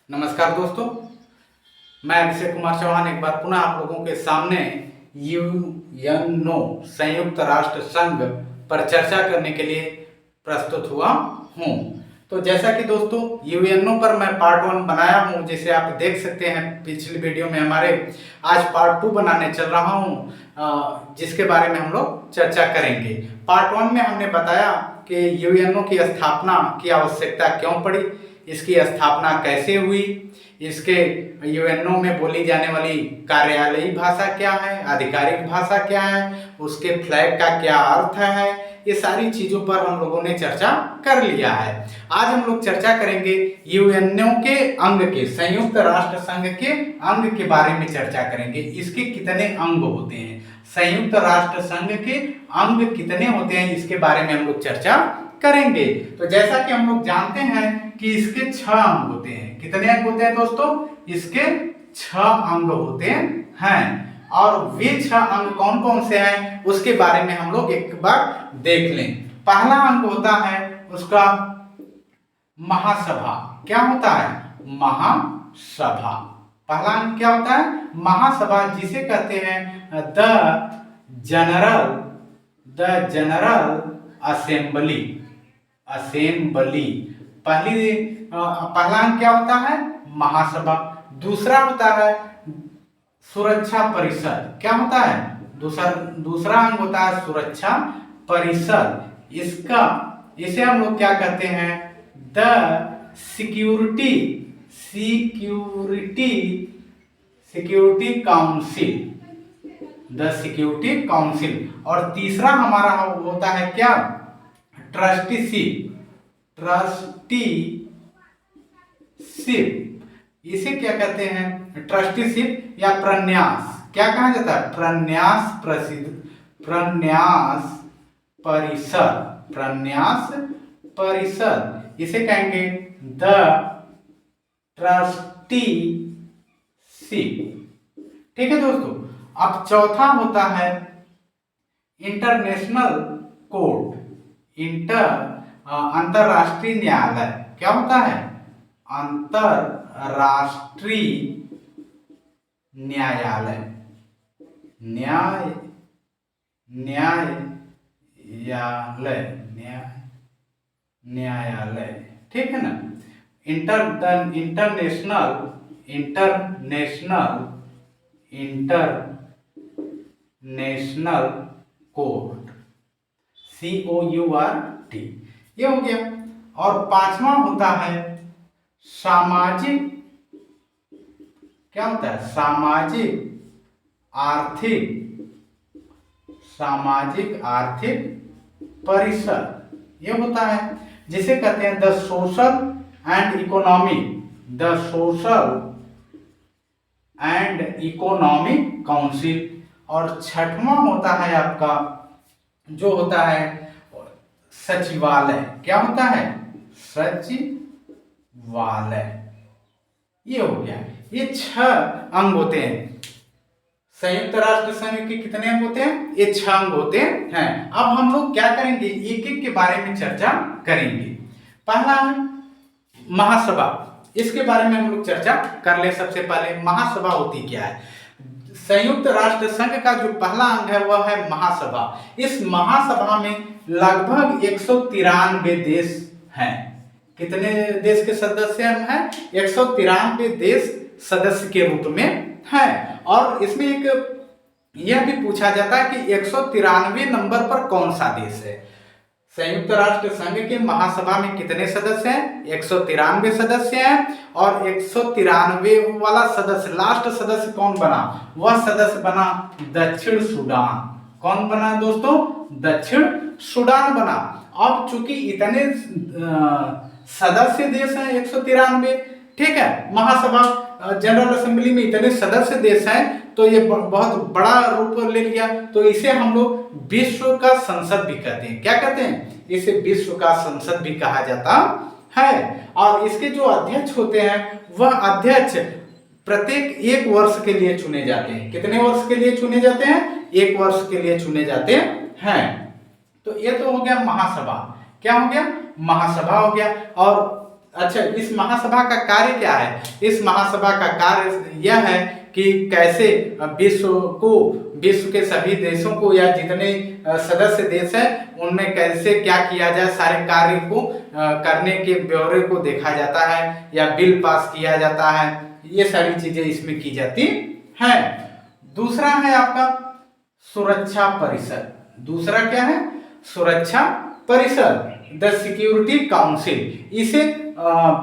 नमस्कार दोस्तों, मैं अभिषेक कुमार चौहान एक बार पुनः आप लोगों के सामने यूएनओ संयुक्त राष्ट्र संघ पर चर्चा करने के लिए प्रस्तुत हुआ हूँ। तो जैसा कि दोस्तों यूएनओ पर मैं पार्ट 1 बनाया हूँ, जैसे आप देख सकते हैं पिछली वीडियो में हमारे। आज पार्ट 2 बनाने चल रहा हूँ, जिसके बारे में हम लोग चर्चा करेंगे। पार्ट 1 में हमने बताया कि यूएनओ की स्थापना की आवश्यकता क्यों पड़ी, इसकी स्थापना कैसे हुई, इसके यूएनओ में बोली जाने वाली कार्यालयी भाषा क्या है, आधिकारिक भाषा क्या है, उसके फ्लैग का क्या अर्थ है, ये सारी चीज़ों पर हम लोगों ने चर्चा कर लिया है। आज हम लोग चर्चा करेंगे यूएनओ के अंग के, संयुक्त राष्ट्र संघ के अंग के बारे में चर्चा करेंगे। इसके कितने अंग होते हैं, संयुक्त राष्ट्र संघ के अंग कितने होते हैं, इसके बारे में हम लोग चर्चा करेंगे। तो जैसा कि हम लोग जानते हैं कि इसके 6 अंग होते हैं। कितने अंग होते हैं दोस्तों? इसके 6 अंग होते हैं। और वे 6 अंग कौन कौन से हैं उसके बारे में हम लोग एक बार देख लें। पहला अंग होता है उसका महासभा। क्या होता है? महासभा। पहला अंग क्या होता है? महासभा, जिसे कहते हैं जनरल असेंबली। पहला अंग क्या होता है? महासभा। दूसरा होता है सुरक्षा परिषद। क्या होता है? दूसरा अंग होता है सुरक्षा परिषद। इसे हम लोग क्या कहते हैं? The security council. और तीसरा हमारा होता है क्या? ट्रस्टीशिप। इसे क्या कहते हैं? ट्रस्टीशिप या प्रन्यास। क्या कहा जाता है? प्रन्यास परिषद। इसे कहेंगे द ट्रस्टीशिप। ठीक है दोस्तों। अब चौथा होता है इंटरनेशनल कोर्ट, अंतरराष्ट्रीय न्यायालय। क्या होता है? अंतरराष्ट्रीय न्यायालय। न्यायालय। ठीक है ना? International court, COURT। ये हो गया। और पांचवा होता है सामाजिक। क्या होता है? सामाजिक आर्थिक परिषद। ये होता है जिसे कहते हैं the social and economic council. और छठवां होता है आपका जो होता है सचिवालय। क्या होता है? सचिवालय। ये हो गया। ये 6 अंग होते हैं। संयुक्त राष्ट्र संघ के कितने अंग होते हैं? ये 6 अंग होते हैं। अब हम लोग क्या करेंगे? एक एक के बारे में चर्चा करेंगे। पहला है महासभा। इसके बारे में हम लोग चर्चा कर ले। सबसे पहले महासभा होती क्या है? संयुक्त राष्ट्र संघ का जो पहला अंग है वह है महासभा। इस महासभा में लगभग 193 देश हैं। कितने देश के सदस्य हैं? 193 देश सदस्य के रूप में हैं। और इसमें एक यह भी पूछा जाता है कि 193 नंबर पर कौन सा देश है? संयुक्त राष्ट्र संघ के महासभा में कितने सदस्य हैं? 193 सदस्य हैं। और 193 वाला सदस्य, लास्ट सदस्य कौन बना? वह सदस्य बना दक्षिण सूडान। कौन बना दोस्तों? दक्षिण सूडान बना। अब चूंकि इतने सदस्य देश हैं 193, ठीक है, महासभा जनरल असेंबली में इतने सदस्य देश हैं, तो ये बहुत बड़ा रूप ले लिया। तो इसे हम लोग विश्व का संसद भी कहते हैं। क्या कहते हैं? इसे विश्व का संसद भी कहा जाता है। और इसके जो अध्यक्ष होते हैं वह अध्यक्ष प्रत्येक 1 वर्ष के लिए चुने जाते हैं। कितने वर्ष के लिए चुने जाते हैं? 1 वर्ष के लिए चुने जाते हैं। तो ये तो हो गया महासभा। क्या हो गया? महासभा हो गया। और अच्छा, इस महासभा का कार्य क्या है? इस महासभा का कार्य यह है कि कैसे विश्व के सभी देशों को या जितने सदस्य देश हैं उनमें कैसे क्या किया जाए, सारे कार्य को करने के ब्यौरे को देखा जाता है या बिल पास किया जाता है, ये सारी चीजें इसमें की जाती हैं। दूसरा है आपका सुरक्षा परिषद। दूसरा क्या है? सुरक्षा परिषद, द सिक्योरिटी काउंसिल। इसे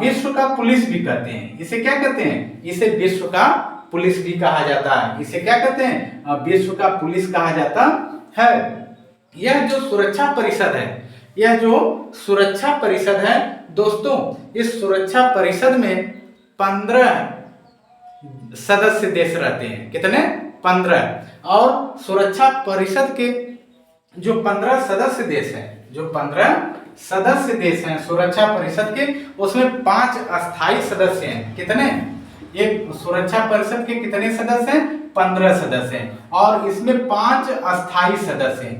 विश्व का पुलिस भी कहते हैं। इसे क्या कहते हैं? इसे विश्व का पुलिस भी कहा जाता है। इसे क्या कहते हैं? विश्व का पुलिस कहा जाता है। यह जो सुरक्षा परिषद है, यह जो सुरक्षा परिषद है दोस्तों, इस सुरक्षा परिषद में 15 सदस्य देश रहते हैं। कितने? 15। और सुरक्षा परिषद के जो 15 सदस्य देश हैं, जो 15 सदस्य देश हैं सुरक्षा परिषद के, उसमें 5 अस्थाई सदस्य हैं। कितने? ये सुरक्षा परिषद के कितने सदस्य हैं? 15 सदस्य हैं। और इसमें 5 अस्थाई सदस्य हैं।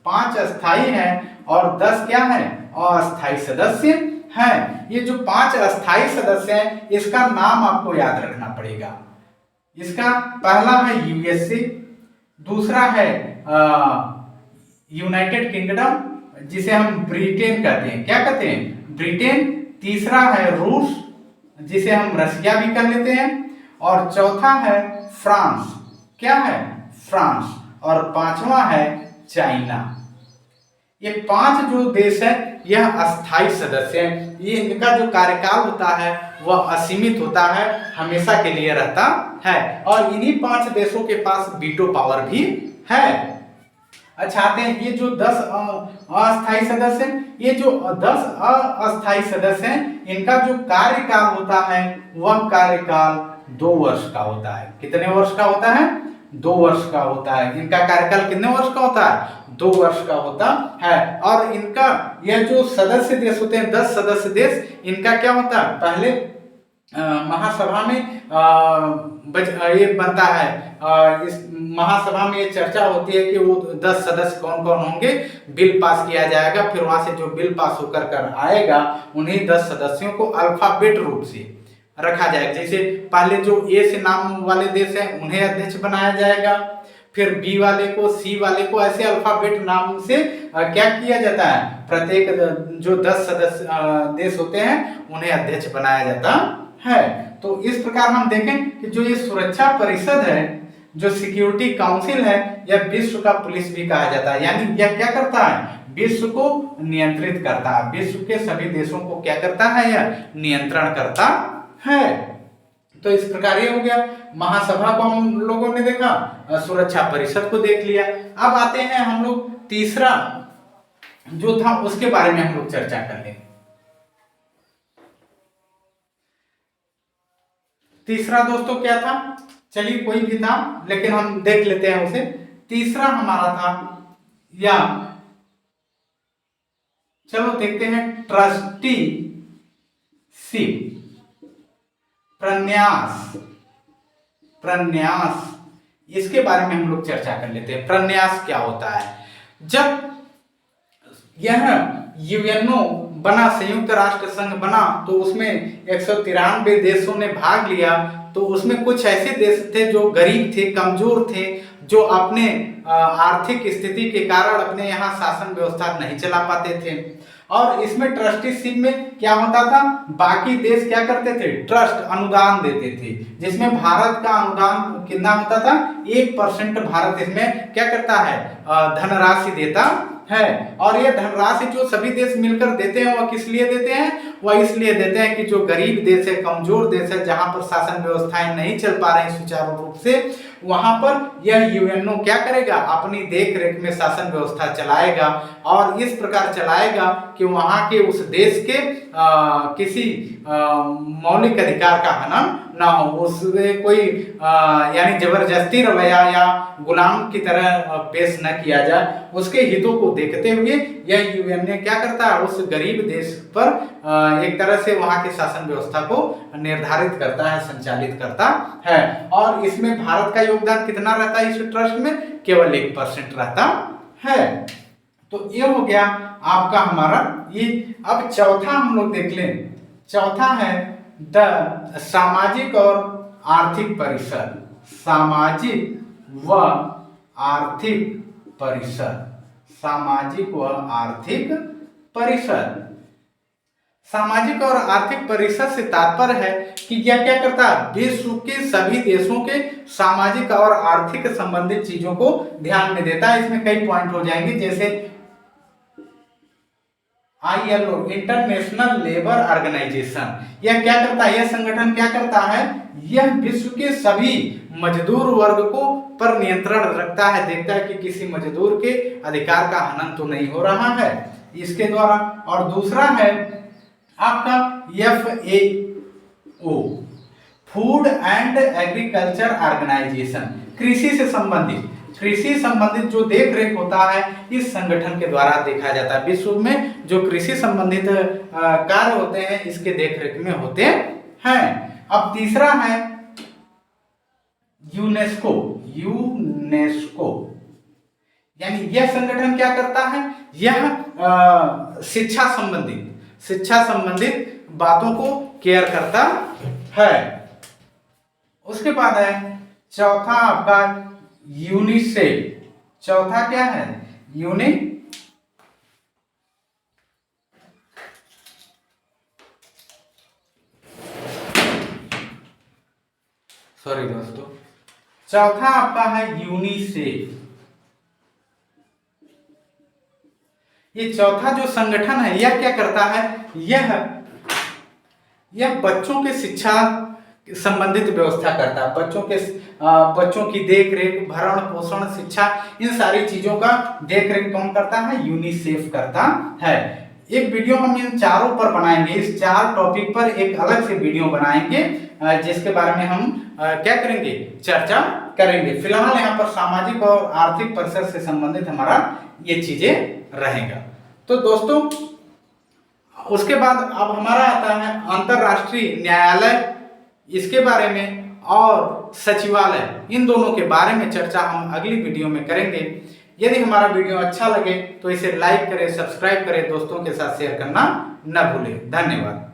5 अस्थाई हैं और 10 क्या है? अस्थाई सदस्य हैं। ये जो 5 अस्थाई सदस्य हैं, इसका नाम आपको याद रखना पड़ेगा। इसका पहला है यूएसए, दूसरा है यूनाइटेड किंगडम, जिसे हम ब्रिटेन कहते हैं। क्या कहते हैं? ब्रिटेन। तीसरा है रूस, जिसे हम रसिया भी कह लेते हैं। और चौथा है फ्रांस। क्या है? फ्रांस। और 5वां है चाइना। ये 5 जो देश है यह अस्थाई सदस्य हैं। ये इनका जो कार्यकाल होता है वह असीमित होता है, हमेशा के लिए रहता है। और इन्हीं 5 देशों के पास वीटो पावर भी है। अच्छा, आते हैं ये जो 10 अस्थाई सदस्य हैं, ये जो 10 अस्थाई सदस्य हैं, इनका जो कार्यकाल होता है वह कार्यकाल 2 वर्ष का होता है। कितने वर्ष का होता है? 2 वर्ष का होता है। इनका कार्यकाल कितने वर्ष का होता है? 2 वर्ष का होता है। और इनका यह जो सदस्य देश होते हैं, 10 सदस्य देश, इनका क्या होता है? पहले महासभा में ये बनता है, इस महासभा में ये चर्चा होती है कि वो 10 सदस्य कौन कौन होंगे, बिल पास किया जाएगा। फिर वहां से जो बिल पास होकर कर आएगा उन्हीं 10 सदस्यों को अल्फाबेट रूप से रखा जाएगा। जैसे पहले जो ए से नाम वाले देश हैं उन्हें अध्यक्ष बनाया जाएगा, फिर बी वाले को, सी वाले को, ऐसे अल्फाबेट नाम से क्या किया जाता है? प्रत्येक जो 10 सदस्य देश होते हैं उन्हें अध्यक्ष बनाया जाता है। तो इस प्रकार हम देखें कि जो ये सुरक्षा परिषद है, जो सिक्योरिटी काउंसिल है, यह विश्व का पुलिस भी कहा जाता है। यानी यह क्या करता है? विश्व को नियंत्रित करता है। विश्व के सभी देशों को क्या करता है? यह नियंत्रण करता है। तो इस प्रकार ये हो गया। महासभा को हम लोगों ने देखा, सुरक्षा परिषद को देख लिया। अब आते हैं हम लोग तीसरा जो था उसके बारे में हम लोग चर्चा कर लें। तीसरा दोस्तों क्या था? चलिए कोई भी था, लेकिन हम देख लेते हैं उसे। तीसरा हमारा था, या चलो देखते हैं, ट्रस्टी शिप, प्रन्यास। प्रन्यास, इसके बारे में हम लोग चर्चा कर लेते हैं। प्रन्यास क्या होता है? जब यह यूएनओ बना, संयुक्त राष्ट्र संघ बना, तो उसमें 193 देशों ने भाग लिया। तो उसमें कुछ ऐसे देश थे जो गरीब थे, कमजोर थे, जो अपने आर्थिक स्थिति के कारण अपने यहाँ शासन व्यवस्था नहीं चला पाते थे। और इसमें ट्रस्टीशिप में क्या होता था? बाकी देश क्या करते थे? ट्रस्ट, अनुदान देते थे, जिसमें भारत का अनुदान कितना होता था? 1% भारत इसमें क्या करता है? धनराशि देता है। और ये धनराशि जो सभी देश मिलकर देते हैं वह किस लिए देते हैं? वह इसलिए देते हैं कि जो गरीब देश है, कमजोर देश है, जहां पर शासन व्यवस्थाएं नहीं चल पा रही सुचारू रूप से, वहां पर यह यूएनओ क्या करेगा? अपनी देख रेख में शासन व्यवस्था चलाएगा। और इस प्रकार चलाएगा कि वहां के उस देश के किसी मौलिक अधिकार का हनन ना हो, उसमें कोई यानी जबरदस्ती रवैया या गुलाम की तरह पेश न किया जाए। उसके हितों को देखते हुए यह यूएनओ क्या करता है? उस गरीब देश पर एक तरह से वहां के शासन व्यवस्था को निर्धारित करता है, संचालित करता है। और इसमें भारत का योगदान कितना रहता है? इस ट्रस्ट में केवल 1% रहता है। तो ये हो गया आपका हमारा ये। अब चौथा हम लोग देख लें। चौथा है द सामाजिक और आर्थिक परिषद, सामाजिक व आर्थिक परिषद, सामाजिक व आर्थिक परिषद। सामाजिक और आर्थिक परिषद से तात्पर्य है कि यह क्या करता है, विश्व के सभी देशों के सामाजिक और आर्थिक संबंधित चीजों को ध्यान में देता है। इसमें कई पॉइंट हो जाएंगे, जैसे ILO इंटरनेशनल लेबर ऑर्गेनाइजेशन, यह क्या करता है, यह संगठन क्या करता है, यह विश्व के सभी मजदूर वर्ग को पर नियंत्रण रखता है, देखता है कि किसी मजदूर के अधिकार का हनन तो नहीं हो रहा है इसके द्वारा। और दूसरा है आपका FAO food and agriculture organization, कृषि से संबंधित, कृषि संबंधित जो देख रेख होता है इस संगठन के द्वारा देखा जाता है। विश्व में जो कृषि संबंधित कार्य होते हैं इसके देख रेख में होते हैं। अब तीसरा है यूनेस्को, यूनेस्को यानी यह संगठन क्या करता है, यह शिक्षा संबंधित बातों को केयर करता है। उसके बाद है चौथा आपका यूनिसेफ, चौथा क्या है, सॉरी दोस्तों, चौथा आपका है यूनिसेफ। ये चौथा जो संगठन है यह क्या करता है, यह बच्चों के शिक्षा संबंधित व्यवस्था करता है, बच्चों की देख रेख, भरण पोषण, शिक्षा, इन सारी चीजों का देख रेख कौन करता है, यूनिसेफ करता है। एक वीडियो हम इन चारों पर बनाएंगे, इस 4 टॉपिक पर एक अलग से वीडियो बनाएंगे जिसके बारे में हम क्या करेंगे, चर्चा करेंगे। फिलहाल यहाँ पर सामाजिक और आर्थिक परिसर से संबंधित हमारा ये चीजें रहेगा। तो दोस्तों उसके बाद अब हमारा आता है अंतरराष्ट्रीय न्यायालय, इसके बारे में और सचिवालय, इन दोनों के बारे में चर्चा हम अगली वीडियो में करेंगे। यदि हमारा वीडियो अच्छा लगे तो इसे लाइक करें, सब्सक्राइब करें, दोस्तों के साथ शेयर करना न भूलें। धन्यवाद।